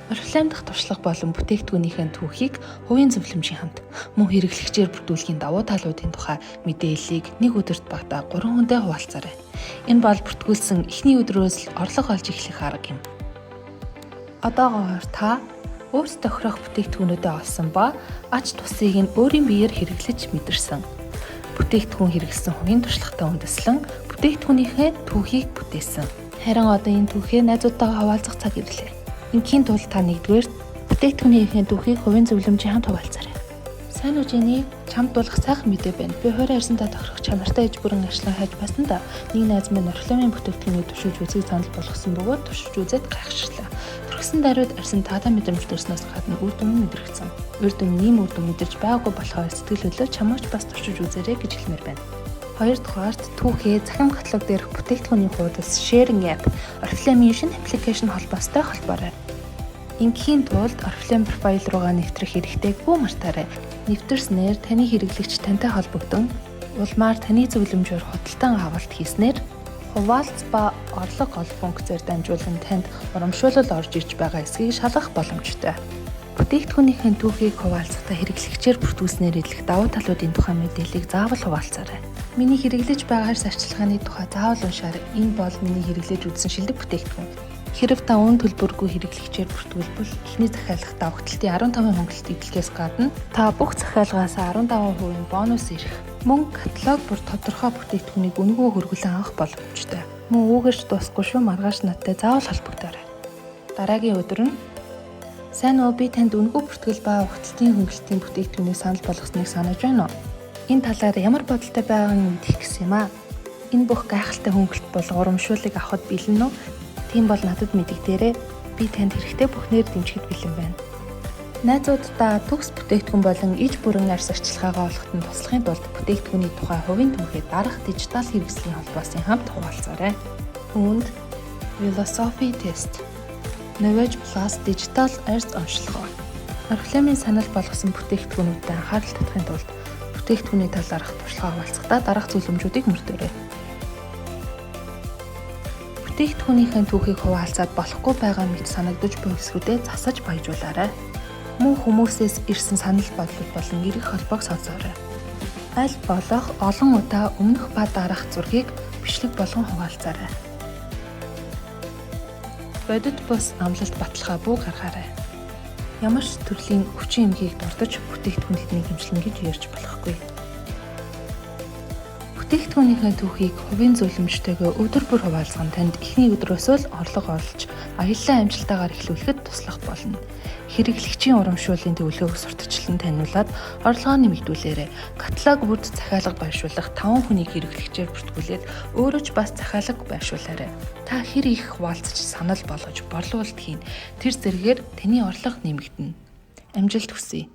Орифлейм дахь туршлага болон бүтээгдэхүүнийхээ түүхийг хувийн зөвлөмжийн хамт мөн хэрэглэгчээр бүрдүүлэхийн давуу талуудын тухай мэдээллийг нэг өдөрт багадаа 3 хүндээ хуваалцаарай. Энэ бол бүртгүүлсэн эхний өдрөөс л орлого олж эхлэх арга юм. Одоогоор та өөрт тохирох бүтээгдэхүүнүүдэд олсон ба ач тусыг нь өөрийн биеэр хэрэглэж мэдэрсэн. Бүтээгдэхүүн хэрэглэсэн хувийн туршлагатай үндэслэн бүтээгдэхүүнийхээ түүхийг бүтээсэн. Харин одоо энэ түүхээ найзуудтайгаа хуваалцах цаг ирлээ. Ингийн тулд та нэгдүгээр бүтээгдэхүүнийхээ түүхийг хувийн зөвлөмжийн хамт хуваалцаарай. Сайн уу Жени? Чамд дуулах сайхан мэдээ байна. Би хоороо ирсэндээ тохирох чанартай иж бүрэн ажлаа хайж байсан да. Нэг найз минь орифлеймын бүтээгдэхүүнийг туршиж үзье санал болгосон бөгөөд туршиж үзээд гайхширлаа. Төрхсөн даруйд арьсан таатай мэдрэмж төрснөөс гадна үр дүн мэдрэгдсэн. Үр дүн ийм үр дүн мэдэрч байгаагүй болохоор сэтгэл хөдлөл чамаач бас туршиж үзээрэй гэж хэлмээр байна. Хоёр дахьт түүхээ захим каталог дээрх бүтээгдэхүүний хуудас Sharing App Oriflame-ийн шинэ аппликейшн холбоостой холбоорой. Ингийн тулд Oriflame профайл руугаа нэвтрэх хэрэгтэйг бүү мартаарай. Нэвтэрснээр таны хэрэглэгч тантай холбогдсон улмаар таны зөвлөмжөөр худалдан авалт хийснээр хуваалц ба орлого олох функцээр дамжуулан танд урамшуулал орж ирж байгаа эсэхийг шалгах боломжтой. Бүтээгдэхүүнийхээ түүхийг хуваалцахдаа хэрэглэгчээр бүртгүүлснээр идэх давуу талуудын тухай мэдээллийг заавал хуваалцаарай. Миний хэрэглэж байгаа хайр зарчилгааны тухай заавал уншаарай. Энэ бол миний хэрэглэж үзсэн шилдэг бүтээгдэхүүн. Хэрэв та үн төлбөргүй хэрэглэгчээр бүртгүүлбэл эхний захиалгах давхталтын 15% хөнгөлөлт эвлэхээс гадна та бүх захиалгаас 15% бонус ирэх. Мөн каталог бүр тодорхой бүтээгдэхүүнийг үнэгүй хөргөлөн авах боломжтой. Мөн үүгээрч дуусахгүй шүү, маргааш надтай заавал холбогдоорой. Дараагийн өдөр нь сайн уу, би танд үнэгүй бүртгэл ба угталтын хөнгөлөлтийн бүтээгдэхүүнийг санал болгосныг санаж байна уу? Энэ талаар ямар бодолтой байгааг нь мэдэх гэсэн юм аа. Энэ бүх гайхалтай хөнгөлөлт бол урамшууллыг авахд бэлэн үү? Тийм бол надад мэдэгдээрэй. Би танд хэрэгтэй бүхнээр дэмжихэд бэлэн байна. Найзуудаа төгс бүтээгдэхүүн болон иж бүрэн арьс арчилгаагаа олоход туслахын тулд бүтээгдэхүүний тухай хувийн түүхээ дарах дижитал хэрэгслийн холбоосын хамт хуваалцаарай. Үүнд Philosophy Test, Knowledge Plus дижитал арьс онцлогоо. Oriflame-ийн санал болгосон бүтээгдэхүүнүүдэд анхаарал татахын тулд бүтээгдэхүүний талаарх туршлага хуваалцахдаа дараах зөвлөмжүүдийг мөрдөрэй. Бүтээгдэхүүнийхээ түүхийг хуваалцаад болохгүй байгаа мэт санагдаж буй эсрүүдэд засаж баяжуулаарай. Мөн хүмүүсээс ирсэн санал бодлол болон эрэх холбоог сонсоорой. Аль болох олон удаа өмнөх ба дараах зургийг бичлэг болгон хуваалцаарай. Бодит бус амлалт баталгаа бүү гаргаарай. Ямар ч төрлийн өвчин эмгийг дурдж бүтээгдэхүүний хэмжлэн гэж ярьж болохгүй. Бүтээгдэхүүнийхээ түүхийг хувийн зөвлөмжтэйгээ өдөр бүр хуваалцах нь танд эхний өдрөөсөө л орлого олж аяллаа амжилтаагаар эхлүүлэхэд туслах болно. Хэрэглэгчийн урамшууллын төлөвлөгөөг сурталчлан таниулаад орлогоо нэмэгдүүлээрэй. Каталог бүрд захиалга байршуулах 5 хүнийг хэрэглэгчээр бүртгүүлээд өөрөө ч бас захиалга байршуулаарай. Та хэр их хуваалцаж санал болгож борлуулалт хийн. Тэр зэргээр таны орлого нэмэгдэнэ. Амжилт хүсье.